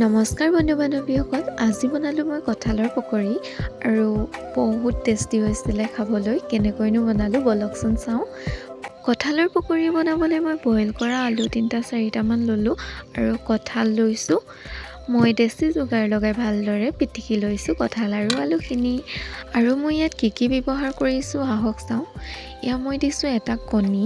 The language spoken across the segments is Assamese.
নমস্কাৰ বন্ধু বান্ধৱীসকল, আজি বনালোঁ মই কঁঠালৰ পকৰি আৰু বহুত টেষ্টি হৈছিলে খাবলৈ। কেনেকৈনো বনালোঁ বলকচোন চাওঁ। কঁঠালৰ পকৰি বনাবলৈ মই বইল কৰা আলু 3-4টামান ল'লোঁ আৰু কঁঠাল লৈছোঁ। মই দেশী যোগাৰ লগাই ভালদৰে পিটিকি লৈছোঁ কঁঠাল আৰু আলুখিনি। আৰু মই ইয়াত কি ব্যৱহাৰ কৰিছোঁ আহক চাওঁ। ইয়াত মই দিছোঁ এটা কণী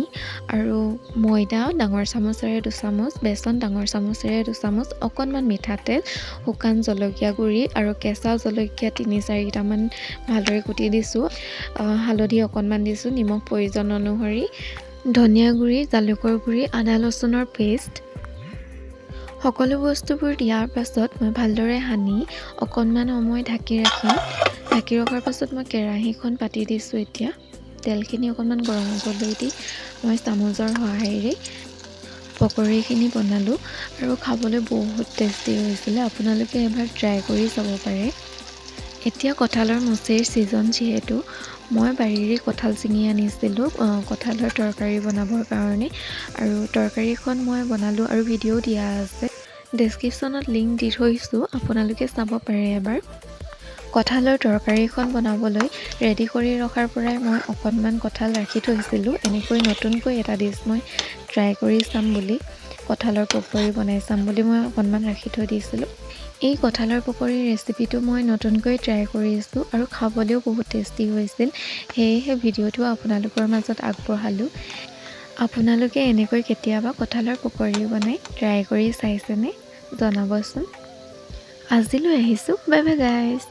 আৰু ময়দা ডাঙৰ চামুচেৰে 2 চামুচ, বেচন ডাঙৰ চামুচেৰে 2 চামুচ, অকণমান মিঠাতেল, শুকান জলকীয়া গুড়ি আৰু কেঁচা জলকীয়া 3-4টামান ভালদৰে কুটি দিছোঁ। হালধি অকণমান দিছোঁ, নিমখ প্ৰয়োজন অনুসৰি, ধনিয়া গুড়ি, জালুকৰ গুড়ি, আদা ৰচুনৰ পেষ্ট। সকলো বস্তুবোৰ দিয়াৰ পাছত মই ভালদৰে সানি অকণমান সময় ঢাকি ৰাখিম। ঢাকি ৰখাৰ পাছত মই কেৰাহীখন পাতি দিছোঁ। এতিয়া তেলখিনি অকণমান গৰম হ'বলৈ দি মই চামুচৰ সহায়েৰে পকৰিখিনি বনালোঁ আৰু খাবলৈ বহুত টেষ্টি হৈছিলে। আপোনালোকে এবাৰ ট্ৰাই কৰি চাব পাৰে। এতিয়া কঁঠালৰ মুচিৰ ছিজন যিহেতু মই বাৰীৰে কঁঠাল ছিঙি আনিছিলোঁ কঁঠালৰ তৰকাৰী বনাবৰ কাৰণে, আৰু তৰকাৰীখন মই বনালোঁ আৰু ভিডিঅ' দিয়া আছে। ডেছক্ৰিপশ্যনত লিংক দি থৈছোঁ, আপোনালোকে চাব পাৰে এবাৰ। কঁঠালৰ তৰকাৰীখন বনাবলৈ ৰেডি কৰি ৰখাৰ পৰাই মই অকণমান কঁঠাল ৰাখি থৈছিলোঁ। এনেকৈ নতুনকৈ এটা ডিছ মই ট্ৰাই কৰি চাম বুলি, কঁঠালৰ পকৰি বনাই চাম বুলি মই অকণমান ৰাখি থৈ দিছিলোঁ। এই কঁঠালৰ পকৰিৰ ৰেচিপিটো মই নতুনকৈ ট্ৰাই কৰিছোঁ আৰু খাবলৈও বহুত টেষ্টি হৈছিল, সেয়েহে ভিডিঅ'টো আপোনালোকৰ মাজত আগবঢ়ালোঁ। আপোনালোকে এনেকৈ কেতিয়াবা কঁঠালৰ পকৰি বনাই ট্ৰাই কৰি চাইছেনে? জনাবচোন। আজিলৈ আহিছোঁ, বাই বাই গাইজ।